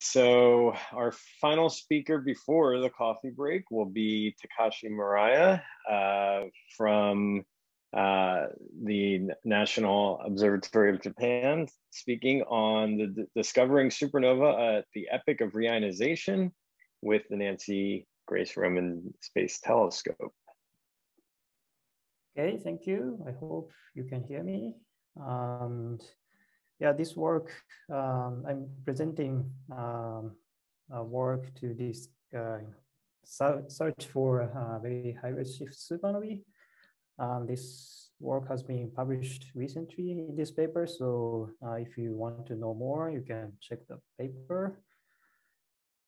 So our final speaker before the coffee break will be Takashi Moriya from the National Observatory of Japan, speaking on the discovering supernova at the Epoch of Reionization with the Nancy Grace Roman Space Telescope. Okay, thank you. I hope you can hear me. Yeah, this work, I'm presenting a work to this search for very high redshift supernovae. This work has been published recently in this paper. So if you want to know more, you can check the paper.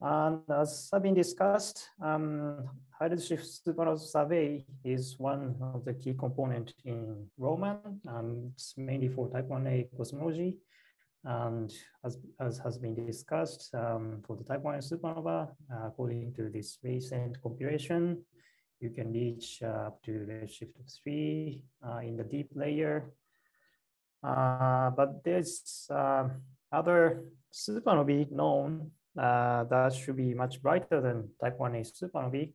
And as have been discussed, high redshift supernova survey is one of the key components in Roman, and it's mainly for type 1a cosmology. And as has been discussed, for the type 1a supernova, according to this recent compilation, you can reach up to redshift of 3 in the deep layer. But there's other supernovae known that should be much brighter than type 1a supernovae.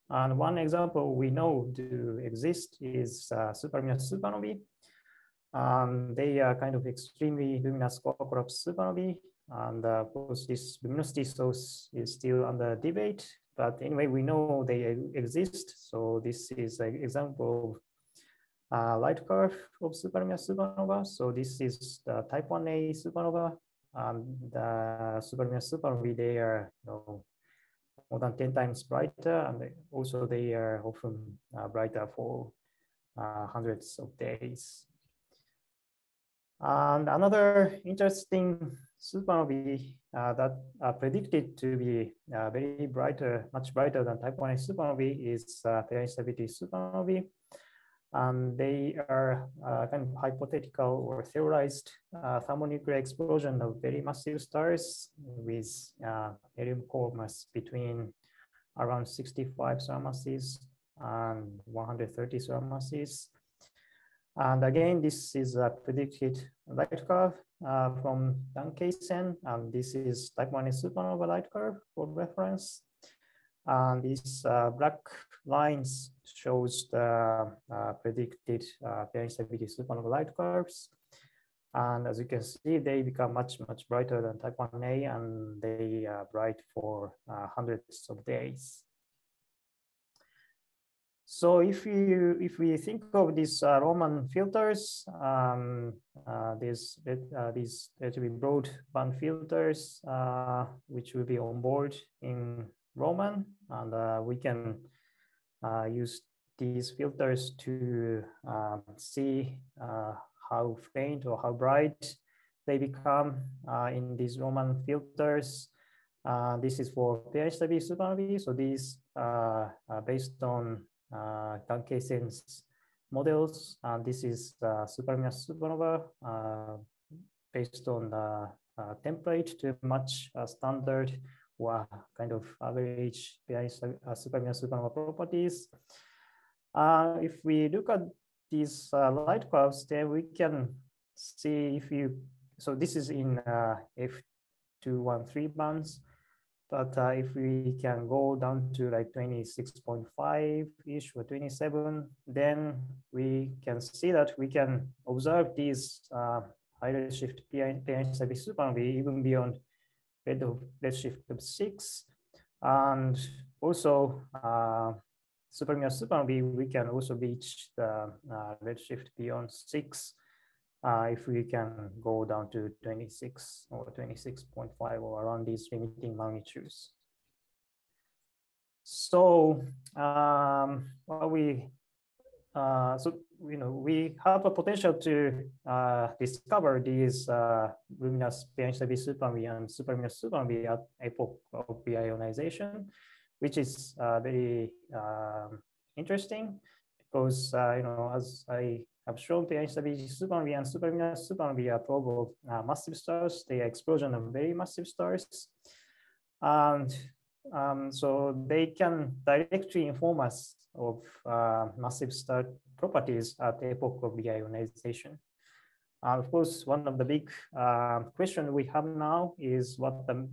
And one example we know to exist is superluminous supernovae. They are kind of extremely luminous core-collapse supernovae. And of course, this luminosity source is still under debate. But anyway, we know they exist. So this is an example of light curve of superluminous supernova. So this is the type 1a supernova. The superluminous supernovae, they are more than 10 times brighter, and also they are often brighter for hundreds of days. And another interesting supernovae that are predicted to be very brighter, much brighter than type 1a supernovae is high instability supernovae. They are kind of hypothetical or theorized thermonuclear explosion of very massive stars with helium core mass between around 65 solar masses and 130 solar masses. And again, this is a predicted light curve from Duncan, and this is type 1a supernova light curve for reference. And these black lines shows the predicted instability supernova light curves. And as you can see, they become much brighter than type 1a, and they are bright for hundreds of days. So if we think of these Roman filters, these relatively broad band filters, which will be on board in Roman, and we can use these filters to see how faint or how bright they become in these Roman filters. This is for pair stability supernovae. So these are based on Duncan's models. This is superluminous supernova based on the template to match standard or kind of average superluminous supernova properties. If we look at these light curves, then we can see so this is in F213 bands. But if we can go down to like 26.5-ish or 27, then we can see that we can observe these high redshift PI supernovae even beyond redshift of 6. And also superluminous supernovae, we can also reach the redshift beyond 6 if we can go down to 26 or 26.5 or around these limiting magnitudes. So we have a potential to discover these luminous PI supernovae and superluminous supernovae at epoch of reionization, which is very interesting because as I have shown, PI instability supernovae and superluminous supernovae are probe of massive stars. They are explosion of very massive stars. And so they can directly inform us of massive star properties at the epoch of reionization. Of course, one of the big questions we have now is what the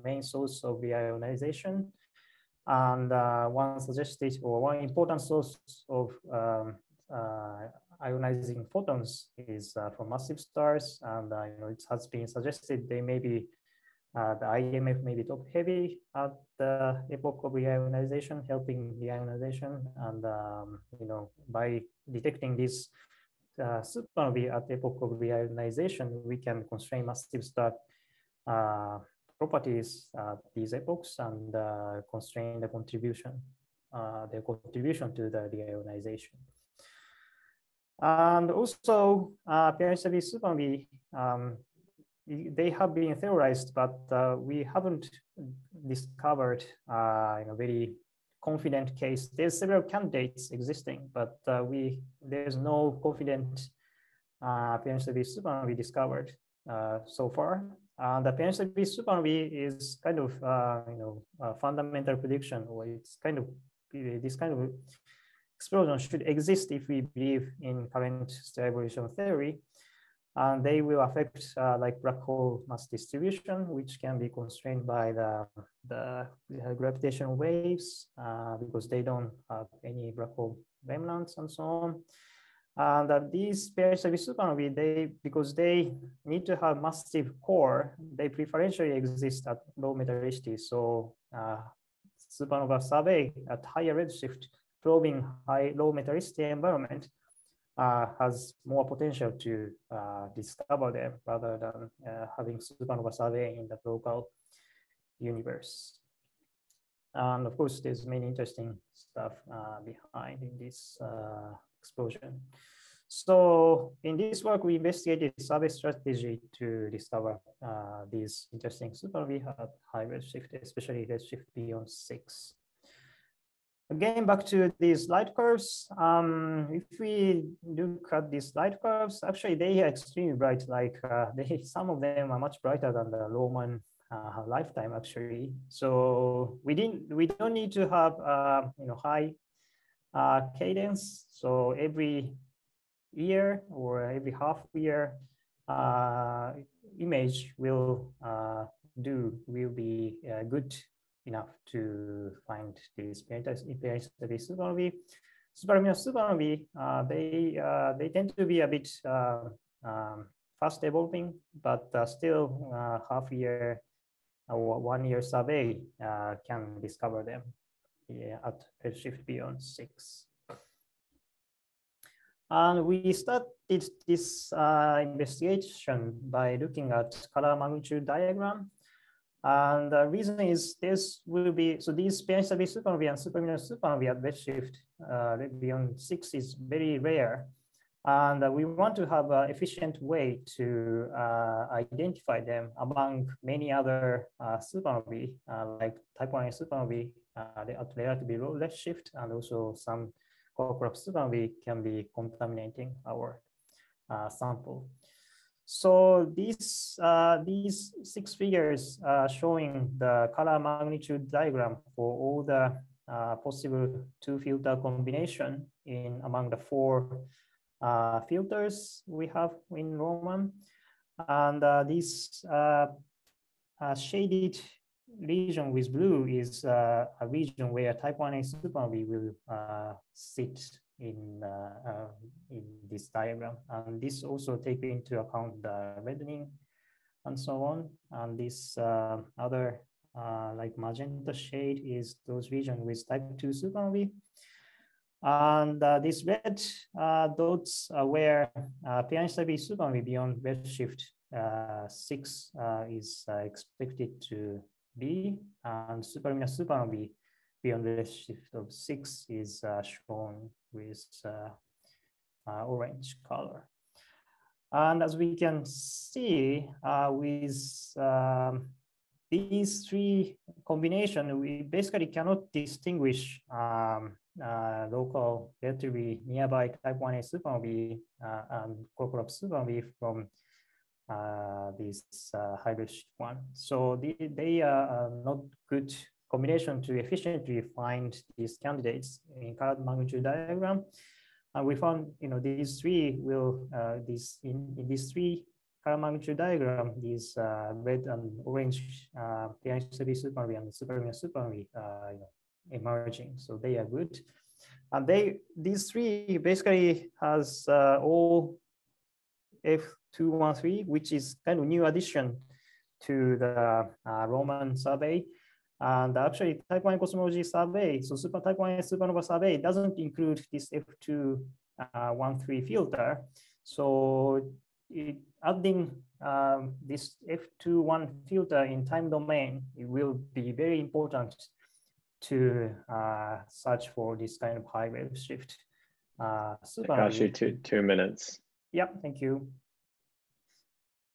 main source of reionization. And one suggested, or one important source of ionizing photons is from massive stars. And it has been suggested they may be, the IMF may be top heavy at the epoch of reionization, helping reionization. And by detecting this supernovae at the epoch of reionization, we can constrain massive star properties at these epochs and constrain the contribution to the reionization. And also, PICB supernovae, they have been theorized, but we haven't discovered very confident case. There's several candidates existing, but there's no confident PICB supernovae discovered so far. The PICB supernovae is kind of a fundamental prediction, or it's kind of this kind of explosion should exist if we believe in current stellar evolution theory. And they will affect like black hole mass distribution, which can be constrained by the gravitational waves because they don't have any black hole remnants and so on. And these PICB supernovae, because they need to have massive core, they preferentially exist at low metallicity. So supernova survey at higher redshift, probing low metallicity environment has more potential to discover them rather than having supernova survey in the local universe. And of course, there's many interesting stuff behind in this explosion. So in this work, we investigated survey strategy to discover these interesting supernovae at high redshift, especially redshift beyond 6. Again, back to these light curves. If we look at these light curves, actually they are extremely bright. Like some of them are much brighter than the Roman lifetime, actually. So we don't need to have high cadence. So every year or every half year, image will be good enough to find these PICB supernovae. Supernovae, they tend to be a bit fast evolving, but still half year or 1 year survey can discover them at redshift beyond 6. And we started this investigation by looking at color magnitude diagram. And the reason is this will be, so these PICB supernovae and superluminous supernovae at redshift beyond 6 is very rare. And we want to have an efficient way to identify them among many other supernovae, like type 1a supernovae at relatively low redshift, and also some core supernovae can be contaminating our sample. So these 6 figures showing the color magnitude diagram for all the possible 2 filter combination in among the 4 filters we have in Roman. And this shaded region with blue is a region where type 1a supernovae will sit in this diagram. And this also takes into account the reddening and so on. And this other like magenta shade is those regions with type 2 supernovae. And these red dots are where PICB supernovae beyond redshift 6 is expected to be, and superluminous supernovae beyond redshift of 6 is shown with orange color. And as we can see with these 3 combinations, we basically cannot distinguish local relatively nearby type 1a supernovae and core supernovae from this high redshift one. So they are not good combination to efficiently find these candidates in color magnitude diagram. And we found, these three will, in these three color magnitude diagram, these red and orange PNHW supernovae and superluminous supernovae, emerging. So they are good. And these three basically has all F213, which is kind of new addition to the Roman survey. And actually, type 1 cosmology survey, so type 1 supernova survey doesn't include this F213 filter. So adding this F21 filter in time domain, it will be very important to search for this kind of high redshift Takashi, 2 minutes. Yep, thank you.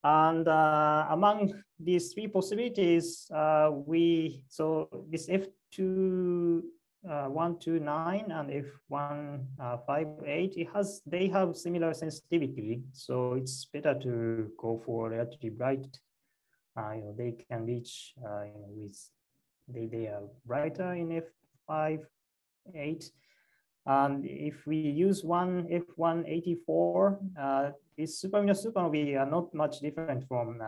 And among these three possibilities, so this F2129 and F158, they have similar sensitivity, so it's better to go for relatively bright. They can reach they are brighter in F58. And if we use one F184, these superluminous supernovae are not much different from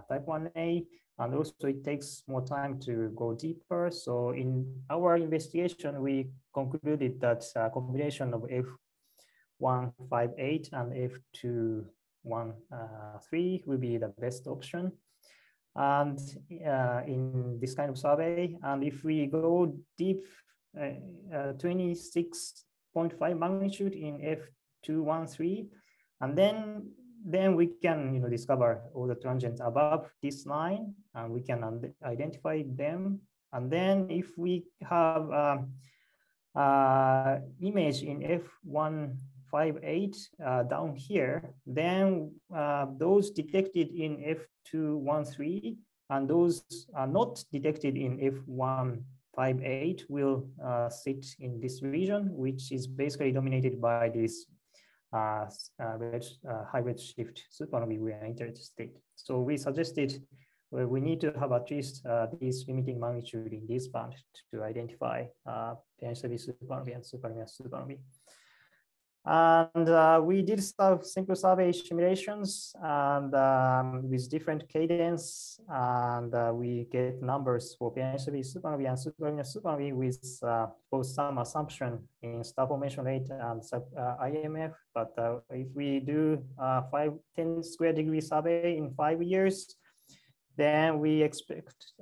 type 1a, and also it takes more time to go deeper. So in our investigation, we concluded that a combination of F158 and F213 will be the best option. And in this kind of survey, and if we go deep, 26.5 magnitude in F213, and then we can discover all the transients above this line, and we can identify them. And then if we have image in F158 down here, then those detected in F213 and those are not detected in F158 will sit in this region, which is basically dominated by this high redshift supernovae we are interested. So we suggested we need to have at least this limiting magnitude in this band to identify PNHW supernovae and superluminous supernovae. And we did some simple survey simulations and with different cadence, and we get numbers for PNHW supernovae and superluminous supernovae with both some assumption in star formation rate and IMF. But if we do 10 square degree survey in 5 years, then we expect,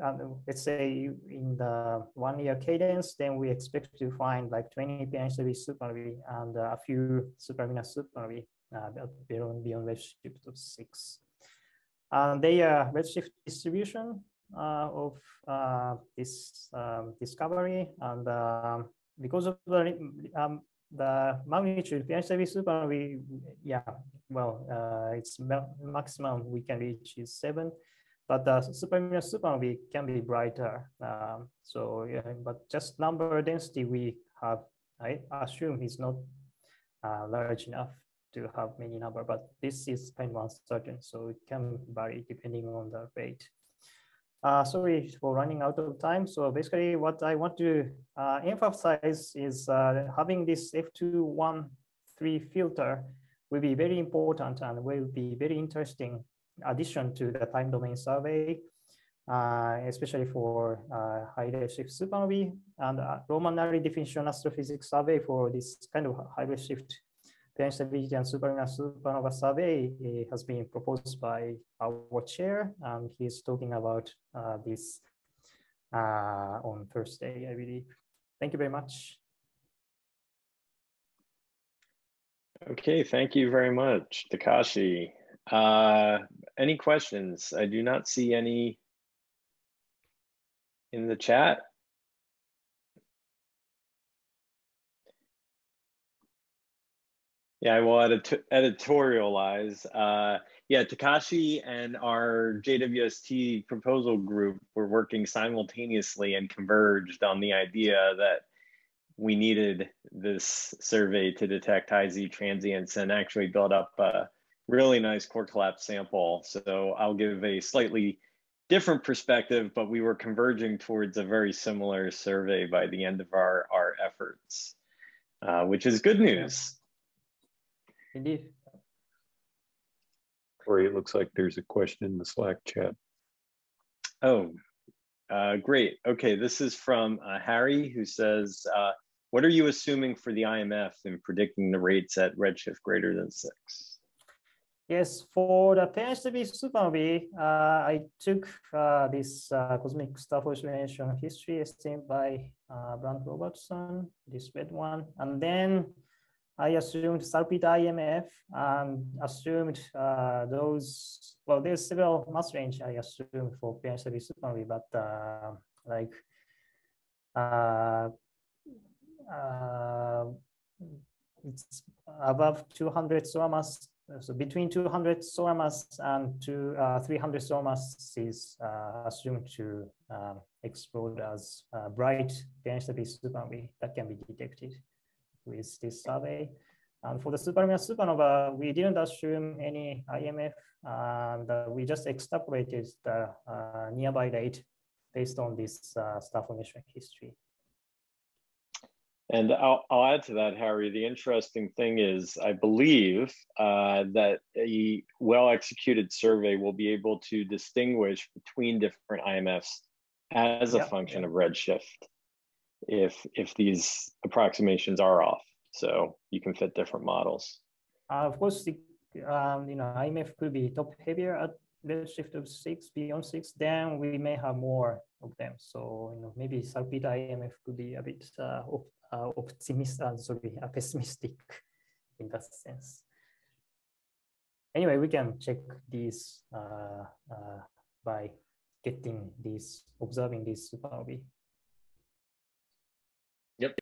let's say in the 1 year cadence, then we expect to find like 20 PNHW supernovae and a few superluminous supernovae beyond redshift of 6. And they are redshift distribution of this discovery, and because of the magnitude PNHW supernovae, it's maximum we can reach is 7. But the superluminous supernovae can be brighter. But just number density we have, I assume is not large enough to have many number, but this is kind of uncertain, so it can vary depending on the rate. Sorry for running out of time. So basically what I want to emphasize is having this F213 filter will be very important and will be very interesting addition to the time domain survey, especially for high redshift supernovae, and Roman early definition astrophysics survey for this kind of high redshift PNHW and superluminous supernova survey has been proposed by our chair, and he's talking about this on Thursday, I believe. Thank you very much. Okay, thank you very much, Takashi. Any questions? I do not see any in the chat. Yeah, I will editorialize. Yeah, Takashi and our JWST proposal group were working simultaneously and converged on the idea that we needed this survey to detect high Z transients and actually build up a really nice core collapse sample. So I'll give a slightly different perspective, but we were converging towards a very similar survey by the end of our efforts. which is good news. Indeed. Corey, it looks like there's a question in the Slack chat. Oh, great. Okay, this is from Harry, who says, what are you assuming for the IMF in predicting the rates at redshift greater than 6? Yes, for the PNHW supernovae, I took this cosmic star formation history estimated by Brant Robertson, this red one, and then I assumed salpid IMF and assumed those, well, there's several mass range I assumed for PNHW supernovae, but it's above 200 solar mass. So between 200 solar mass and 300 solar mass is assumed to explode as bright PNHW supernovae that can be detected with this survey. And for the supernova, we didn't assume any IMF, and we just extrapolated the nearby rate based on this star formation history. And I'll add to that, Harry. The interesting thing is, I believe that a well-executed survey will be able to distinguish between different IMFs as a function of redshift if these approximations are off. So you can fit different models. Of course, the IMF could be top heavier at redshift of 6, beyond 6. Then we may have more of them. So maybe salpid IMF could be a bit pessimistic in that sense. Anyway, we can check these by observing these supernovae. Yep.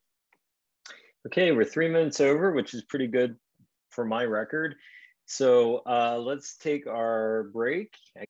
Okay, we're 3 minutes over, which is pretty good for my record. So let's take our break.